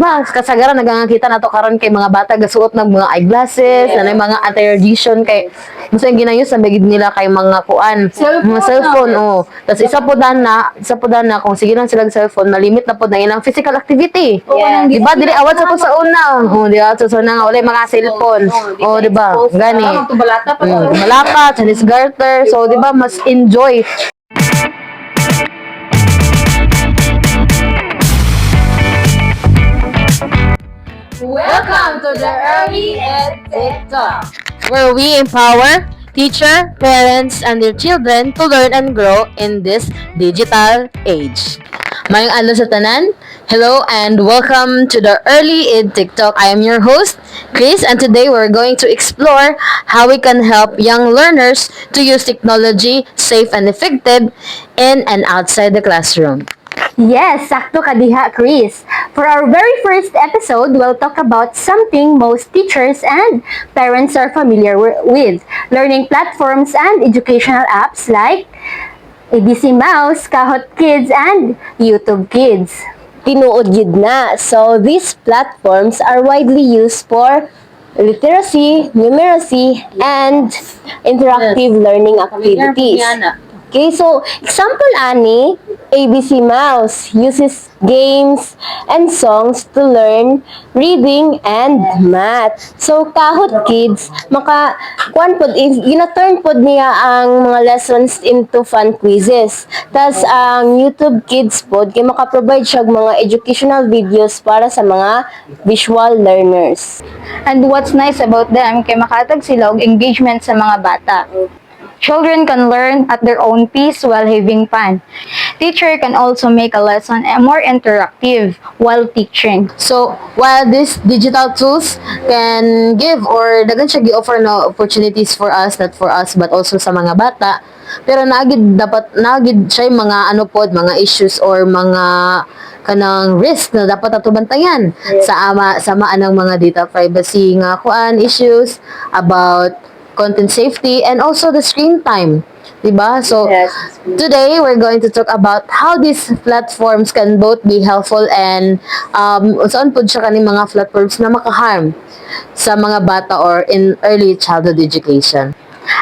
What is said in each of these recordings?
ba kasagaran nagangakita nato karon kay mga bata gasuot ng mga eyeglasses, na mga anti-radiation kay gusto yung ginayos sa bagid nila kay mga kuan, mga cellphone oh. Tas isa po na kung sige lang silang cellphone, malimit na po na ilang physical activity. Di ba dili awat sa ko sa una. Oh, di awat sa una nga wala mga cellphone. Oh, di ba? Gani. Malapa, Chinese garter. So, di ba mas enjoy. Welcome to the Early Ed TikTok, Where we empower teacher, parents, and their children to learn and grow in this digital age. Mayong adlaw sa tanan. Hello and welcome to the Early Ed TikTok. I am your host, Chris, and today we're going to explore how we can help young learners to use technology safe and effective in and outside the classroom. Yes, sakto ka diha, Chris. For our very first episode, we'll talk about something most teachers and parents are familiar with. Learning platforms and educational apps like ABC Mouse, Kahoot Kids, and YouTube Kids. Tinuod yun na. So, these platforms are widely used for literacy, numeracy, and interactive learning activities. Okay, so example ani, ABC Mouse uses games and songs to learn reading and math. So Kahoot Kids kuan pod gina-turn pod niya ang mga lessons into fun quizzes. Tas ang YouTube Kids pod kay maka-provide siya og mga educational videos para sa mga visual learners. And what's nice about them, kay makatag sila og engagement sa mga bata. Children can learn at their own pace while having fun. Teacher can also make a lesson more interactive while teaching. So, while these digital tools can give or dagan siya gi-offer no opportunities for us, not for us, but also sa mga bata, pero naagid siya yung mga mga issues or mga kanang risk na dapat ato bantayan sa anang mga data privacy nga kuan issues about content safety and also the screen time. Diba? So, today we're going to talk about how these platforms can both be helpful and saan po siya kaning mga platforms na makaharm sa mga bata or in early childhood education.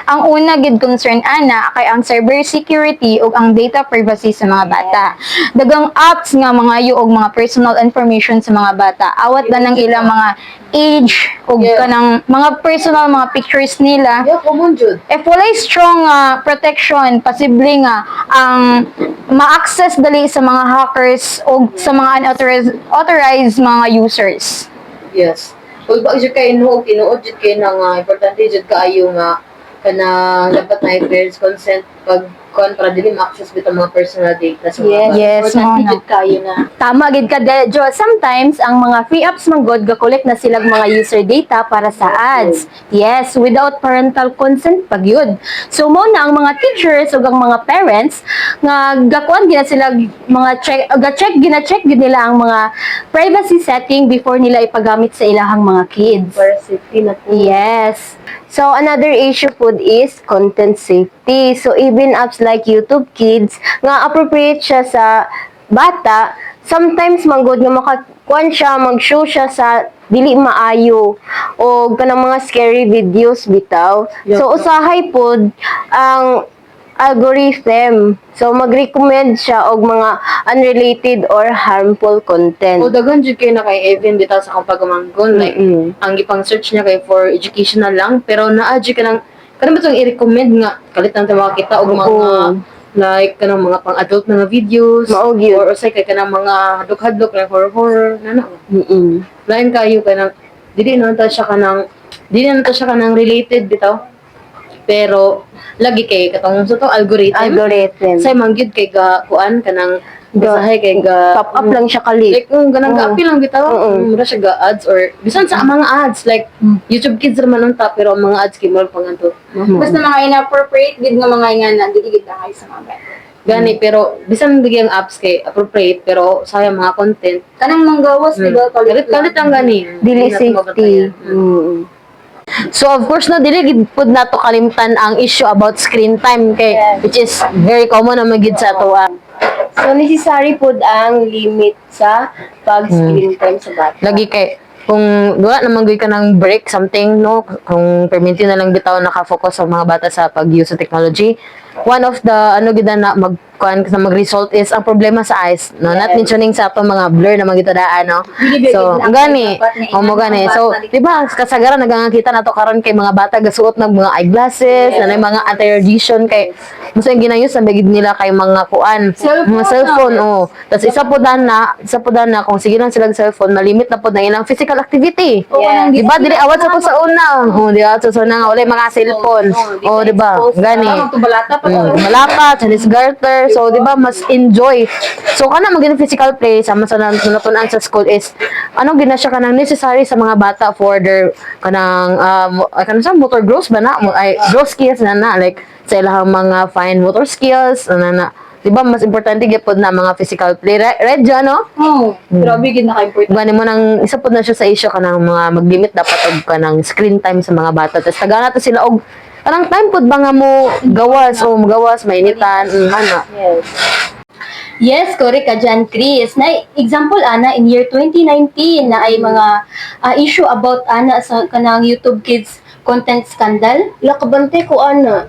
Ang una gid concern ana kay ang cybersecurity ug ang data privacy sa mga bata. Dagang apps nga mga og mga personal information sa mga bata. Awat na ng ilang mga age ug kanang mga personal mga pictures nila. Common jud. If walay strong protection, posible nga ang ma-access dali sa mga hackers ug sa mga unauthorized mga users. Yes. Kung ba jud kay tinuod jud kay nga importante jud kaayo nga kana dapat na parents consent pag para dili ma-access bitaw mga personal data sa mga bata. Yes, Importante jud kayo na. Tama gid ka Jo. Sometimes ang mga free apps man god ga-collect na silang mga user data para sa ads. Yes, without parental consent pag yun. So mo na ang mga teachers ug ang mga parents nga gakuan gina sila mga check gid nila ang mga privacy setting before nila ipagamit sa ilahang mga kids. Para safety na po. Yes. So, another issue po is content safety. So, even apps like YouTube Kids, nga appropriate siya sa bata, sometimes manggod nga makakuan siya, mag-show siya sa dili maayo o kanang mga scary videos bitaw. So, usahay po ang algorithm. So, mag-recommend siya og mga unrelated or harmful content. O daghan jud kay na kay Evan bitaw sa akong pagmanggon like ang gipang search niya kay for educational lang pero naa jud kanang batong i-recommend nga kalit ang makita og mga like kanang mga pang-adult na videos Maog yun. or usay kay kanang mga hadlok-hadlok like horror na lain kayo kanang dili na ta siya kanang related bitaw pero lagi kay katong sa to algorithm say mangyud kay ga kuan kanang basahay kay ga Pop up lang siya kalit. like ganang ga-appeal lang bitaw mura siya ga ads or bisan sa mga ads like YouTube Kids naman ang top pero ang mga ads kay mo panganto Basta mga inappropriate gid nga mga nga dili gid na sa mga bata. gani pero bisan bigyan apps kay appropriate pero sayang mga content Kanang manggawas di ba kalit ang gani Dili Hindi natin safety. mabatayan. So of course na dili gid pud nato kalimtan ang issue about screen time kay which is very common na magid sa ato. So, necessary po ang limit sa pag-screen time sa bata. Lagi kay kung wala naman gawin ka ng break something no kung perminti na lang bitaw naka-focus sa mga bata sa pag-use sa technology, one of the gid na mag-result is ang problema sa eyes no, not mentioning sa atong mga blur na magito daan no. So gani mo gani so di ba kasagaran nagangakita nato karon kay mga bata gasuot ng mga eyeglasses na mga anti-radiation kay musa yung ginayos sa bagid nila kay mga kuan mga cellphone oh. Tas isa po na kung sige lang sila cellphone malimit na po na ilang physical activity. Yes. Di ba dili awat sa ko sa una. Oh, di awat sa una nga wala mga cellphone. Oh, di ba? Gani. Malapa, Chinese garter. So, di ba, mas enjoy. So, kana maging physical play, sama sa natunan sa school is, anong ginasya ka ng necessary sa mga bata for their, kanang sa motor growth ba na? Ay, growth skills na. Like, sa ilahang mga fine motor skills, na. Di ba, mas importante gyapon na mga physical play. Red dyan, no? Grabe, gid naka-important. Gani mo nang isa po na siya sa issue ka ng mga mag-limit dapat og ka ng screen time sa mga bata. Tapos tagana to sila og anong time pod ba nga mo gawas mainitan ana. Yes. Yes, correct ka dyan, Chris. Na example, Ana, in year 2019 na ay mga issue about, Ana, sa kanang YouTube Kids content scandal. Lakabante ko, ana.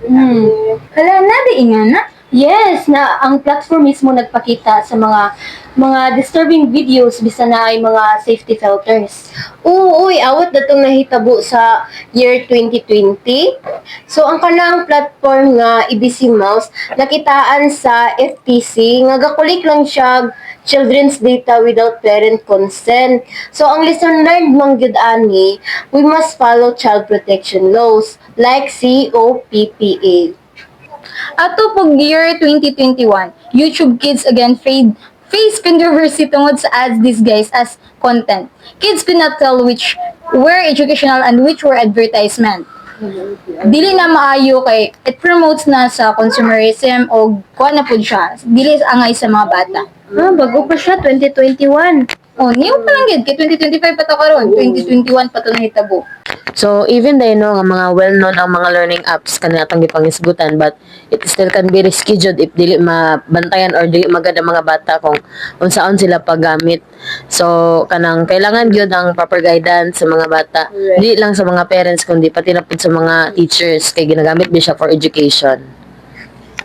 Hala, nadi nga na? Yes, na ang platform mismo nagpakita sa mga disturbing videos bisa na ay mga safety filters. Uy, awat datong nahitabo sa year 2020. So, ang kanang platform nga EBC Mouse, nakitaan sa FTC, nga gakulik lang siya children's data without parent consent. So, ang lesson learned mang gyud ani, we must follow child protection laws like COPPA. Ato pag year 2021, YouTube Kids again face controversy tungod sa ads disguised as content. Kids could not tell which were educational and which were advertisement. Dili na maayo kay it promotes na sa consumerism o kuha na po siya. Dili angay sa mga bata. Bago pa siya, 2021. Oh, new pa lang gid kay 2025 pa to karon, 2021 pa to nahitabo. So even they know nga mga well-known ang mga learning apps kanina atong gipangisgutan but it still can be risky jud if dili mabantayan or dili magada mga bata kung unsaon sila paggamit. So kanang kailangan gyud ang proper guidance sa mga bata. Dili lang sa mga parents kundi pati na pud sa mga teachers kay ginagamit din siya for education.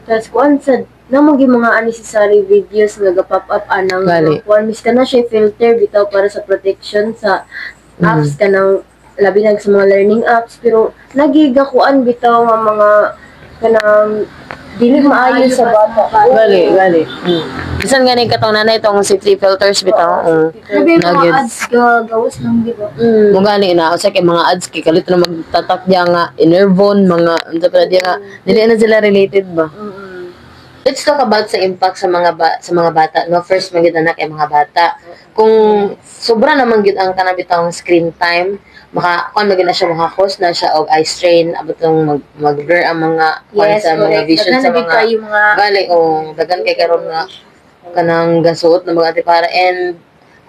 Tapos kung namang mga unnecessary videos nga ga-pop up anang Gali. forms ka na siya filter bitaw para sa protection sa apps ka ng labi na sa mga learning apps pero nagigakuan bitaw nga mga kanang dili maayo sa bata. Gali. Bisan gani katong nanay itong safety filters bitaw. Sabi mga Nagid. ads gawas lang di ba? Mo gani na usa kay mga ads kay kalit na magtatak diya nga Enervon mga unsa pa diya nga dili na sila related ba. Let's talk about sa impact sa mga bata. No, first magid anak ay mga bata. Kung sobra naman gid ang kanabitang screen time, kung magina siya cause na siya og eye strain abotong mag-blur ang mga sa mga vision sa mga gali o dagan kay karon nga kanang gasuot na mga antipara and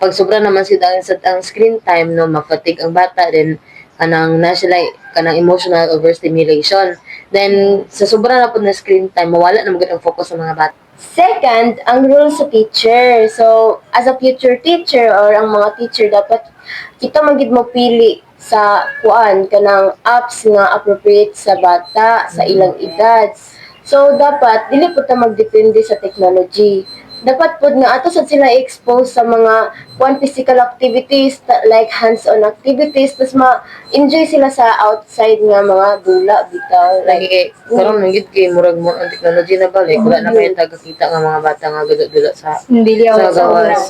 pag sobra naman ang screen time no mafatig ang bata then kanang na sila kanang emotional overstimulation. Then, sa sobra na po na screen time, mawala na magandang focus sa mga bata. Second, ang role sa teacher. So, as a future teacher or ang mga teacher, dapat kita magid mo pili sa kanang apps nga appropriate sa bata, sa ilang edad. So, dapat, dili po ta magdepende sa technology. Dapat po nga ato sa sila expose sa mga physical activities like hands-on activities tapos ma-enjoy sila sa outside nga mga dula bitaw Like, karon nang gid kay murag mo ang technology na balik, wala na kay tagakita nga mga bata nga dula sa Dili sa awat sa gawas.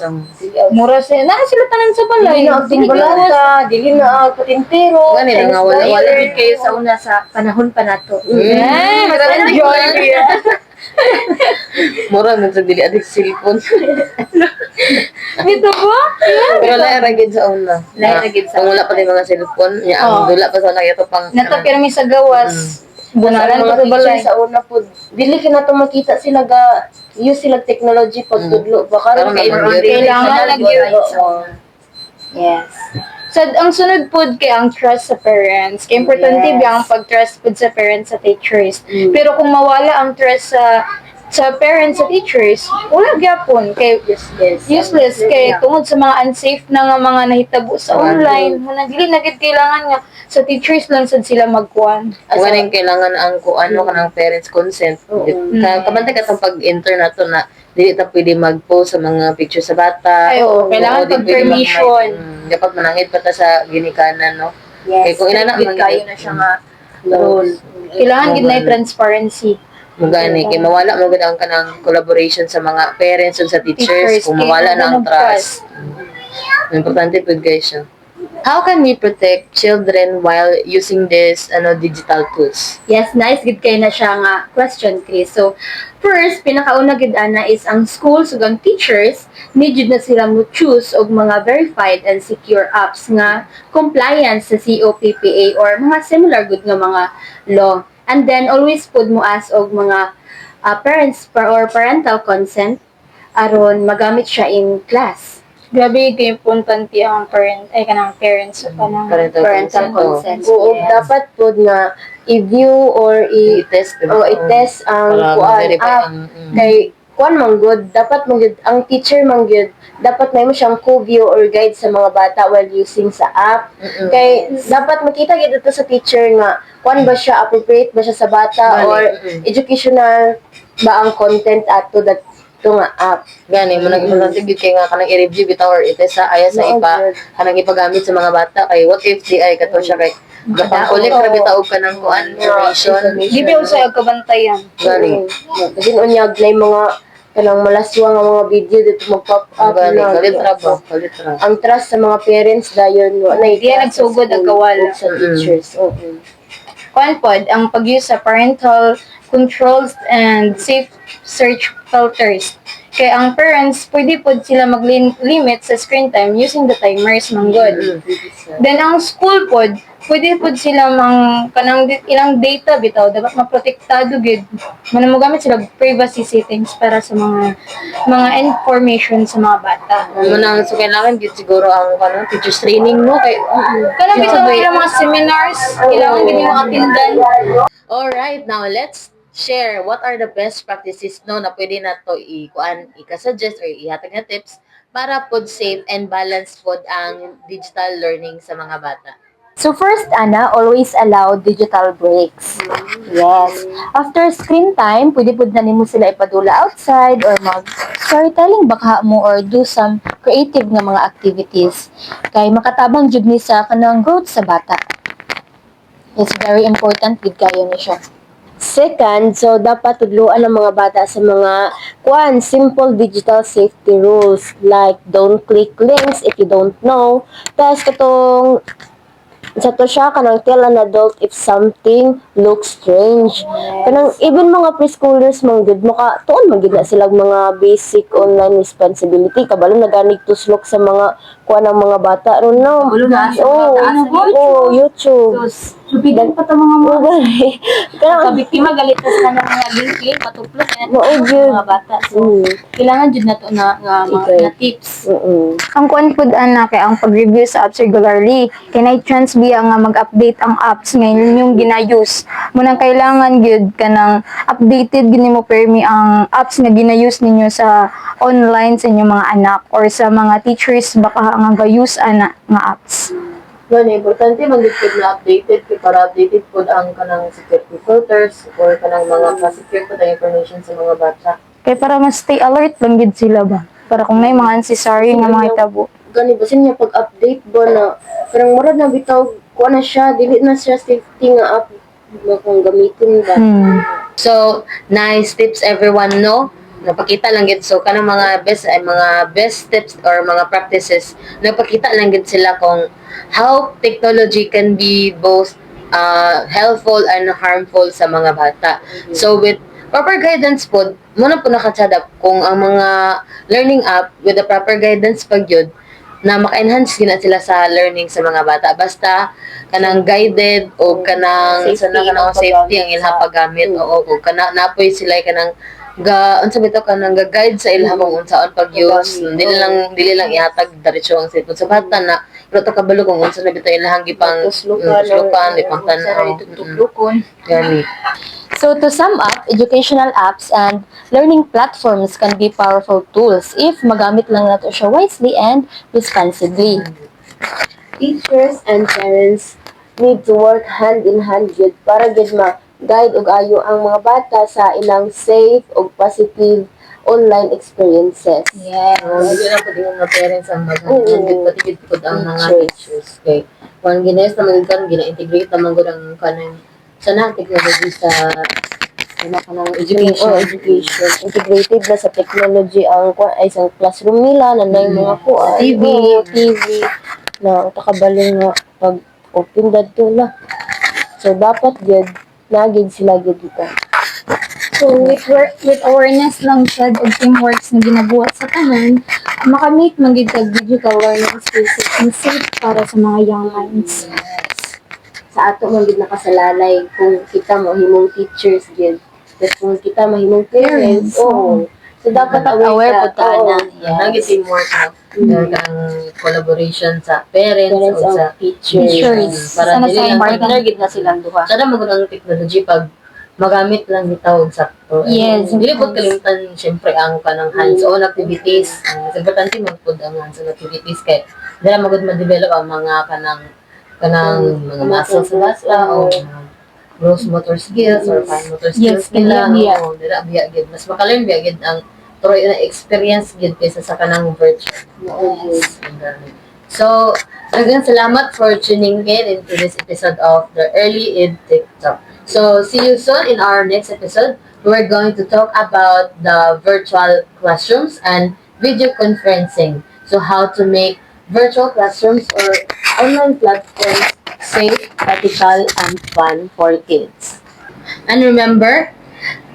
mura sila na sila tanan sa balay. dili na ang balata, dili na ang patintero. Gani na nga wala Learn kayo sa una sa panahon pa nato. Mas enjoy. Mura man sa dili adik cellphone. Ito ba? Pero wala ra gid sa una. Lahi ra gid sa Kung wala pa din mga cellphone, ya ang dula pa sa nagyato pang Natapir mi sa gawas. Bunalan mga pa sa balay. teacher sa una po, dili ka to makita sila ga use sila technology pag tudlo. Baka Karon kay naman yun. Kailangan lagi Yes. So, ang sunod po kay ang trust sa parents. Kaya importante Yes. ba ang pag-trust po sa parents sa teachers. Pero kung mawala ang trust sa sa parents, sa teachers, wala gyapon kay useless kay tungod sa mga unsafe na nga mga nahitabo sa online, muna dili na gid kailangan nga sa teachers lang sad sila magkuan. Waning kailangan ang kuano kanang parents consent. Kabantay ka tong pag-enter nato na dili ta pwede mag-post sa mga picture sa bata. Ay, oo, kailangan di pag pwede permission. Dapat manangit pa ta sa ginikanan, no? Kaya kung inana man kayo na siya nga role. Kailangan gid na transparency. Mugani kay mawala mo gud ang kanang collaboration sa mga parents ug sa teachers kung kay mawala na ang ng trust. Importante pud guys siya. How can we protect children while using this digital tools? Yes, nice gid kay na siya nga question, Chris. So, first, pinakauna gid ana is ang schools ug ang teachers need jud na sila mo choose og mga verified and secure apps nga compliance sa COPPA or mga similar good nga mga law. And then always pud mo ask og mga parents or parental consent aron magamit siya in class. Grabe kay importante ang kanang parents sa kanang consent. Parental consent. Oo, Yes. dapat po na i-view or I-test i-test ang kuan app kay kuan man good dapat man gyud ang teacher man gyud dapat may mo siyang co-view or guide sa mga bata while using sa app kay dapat makita gyud ito sa teacher nga kuan ba siya appropriate ba siya sa bata or educational ba ang content ato that ito nga app. Gani mo nag-importante gid kay nga kanang i-review bitaw or i-test sa aya sa ipa kanang ipagamit sa mga bata kay what if di ay kato siya kay kapag-collect ra bitaw og kanang kuan information. Di ba sa kabantayan? Gani. Kasi unyag na yung mga kanang malaswa nga mga video dito mag-pop up Gani na. kalit ra ba? Kalit ra. Ang trust sa mga parents dayon wa na Di yan nagsugod ang kawala. sa teachers. Oo. Kuan pod ang pag-use sa parental controls and safe search filters. Kaya ang parents, pwede po sila mag-limit sa screen time using the timers manggod. Then ang school pod, pwede po sila kanang ilang data bitaw dapat maprotektado gid. Mo gamit sila privacy settings para sa mga information sa mga bata. Manang so kailangan gid siguro ang kanang teachers training no kay Kanang bitaw ilang mga seminars, kailangan gid yung attendan. Alright, now let's share what are the best practices no na pwede nato i-suggest or ihatag na tips para pod safe and balanced pod ang digital learning sa mga bata. So first, Ana, always allow digital breaks. Yes. After screen time, pwede po na nimo sila ipadula outside or mag storytelling baka mo or do some creative nga mga activities. Kay makatabang jud ni sa kanang growth sa bata. It's very important gid kayo ni siya. Second, so dapat tudluan ang mga bata sa mga simple digital safety rules like don't click links if you don't know. Tapos katong sa to siya kanang tell an adult if something looks strange. Kanang even mga preschoolers man gud tuon man gid na sila mga basic online responsibility kabalo naganig tuslok sa mga kuan ng mga bata ron no. YouTube. Lupidan pa to mga Kanang biktima galit sa mga link matuplok mga bata. So, kailangan jud na to na mga tips. Ang kuan pod ana kay ang pag-review sa apps regularly. Kinay chance biya nga mag-update ang apps ngayon yung ginayus. Munang kailangan gyud kanang updated gini mo permi ang apps nga ginayus ninyo sa online sa inyong mga anak or sa mga teachers baka nga ga-use ana nga apps. Gani, importante mag-keep na updated kay para updated pod ang kanang security filters or kanang mga secure pod ang information sa mga bata. Kay para mas stay alert lang gid sila ba. Para kung may mga unnecessary nga mga itabo. Gani basin niya pag-update ba na parang murad na bitaw kuha na siya dili na siya safety nga app kung gamitin ba. So, nice tips everyone no. Napakita lang gid so kanang mga best tips or mga practices napakita lang gid sila kung how technology can be both helpful and harmful sa mga bata. So with proper guidance po, muna po nakatsadap kung ang mga learning app with the proper guidance pagyud na maka-enhance gina sila sa learning sa mga bata. Basta kanang guided o kanang safety ang ilang paggamit o napoy sila kanang unsa bitaw kanang ga-guide sa ilang kung unsaon pag-use dili lang ihatag diretso ang cellphone sa bata na Pero to kabalo kung unsa na bitaw ilahang gipang tuslukan, ipang tanaw. Tutuklukon. Gani. So to sum up, educational apps and learning platforms can be powerful tools if magamit lang nato siya wisely and responsibly. Teachers and parents need to work hand in hand gyud para gyud ma-guide ug ayo ang mga bata sa ilang safe ug positive online experiences. Yes. Hindi na po din mga parents ang Oo. maghandog patigid po ang mga teachers. Okay. Kung ginayos naman karon gina-integrate naman gud ang kanang sana technology sa kanang education. Education. Integrated na sa technology ang ay isang classroom nila na yung mga TV. TV na takabalo nga pag open dadto na. So dapat gyud nagid sila gyud dito. So, with awareness lang siya o teamworks na ginabuhat sa tanan, makamit magiging kag digital learning spaces na safe para sa mga young minds. Sa ato man gid nakasalalay kung kita mahimong teachers gyud. But kung kita mahimong parents, oo. So dapat aware po ta na. Naging teamwork na ang collaboration sa parents Parents o and sa teachers. para Sana dili sa lang partner gid na silang duha. sana magandang technology pag magamit lang bitaw og sakto. Yes, of Dili po course. kalimutan syempre ang kanang hands-on activities. Mas importante magpud ang hands-on activities kay dili magud ma-develop ang mga kanang mga muscles sa basa o mga gross motor skills or fine motor skills Yes, nila. biya. Oo, dili biya gid. Mas makalim biya gid ang troy na experience gid kaysa sa kanang virtual. Yes. So, again, salamat for tuning in into this episode of the Early Ed TikTok. So, see you soon in our next episode. We're going to talk about the virtual classrooms and video conferencing. So, how to make virtual classrooms or online platforms safe, practical, and fun for kids. And remember,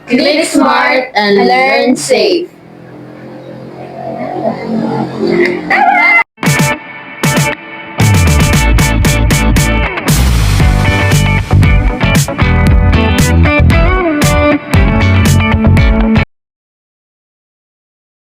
click smart and learn safe. Bye!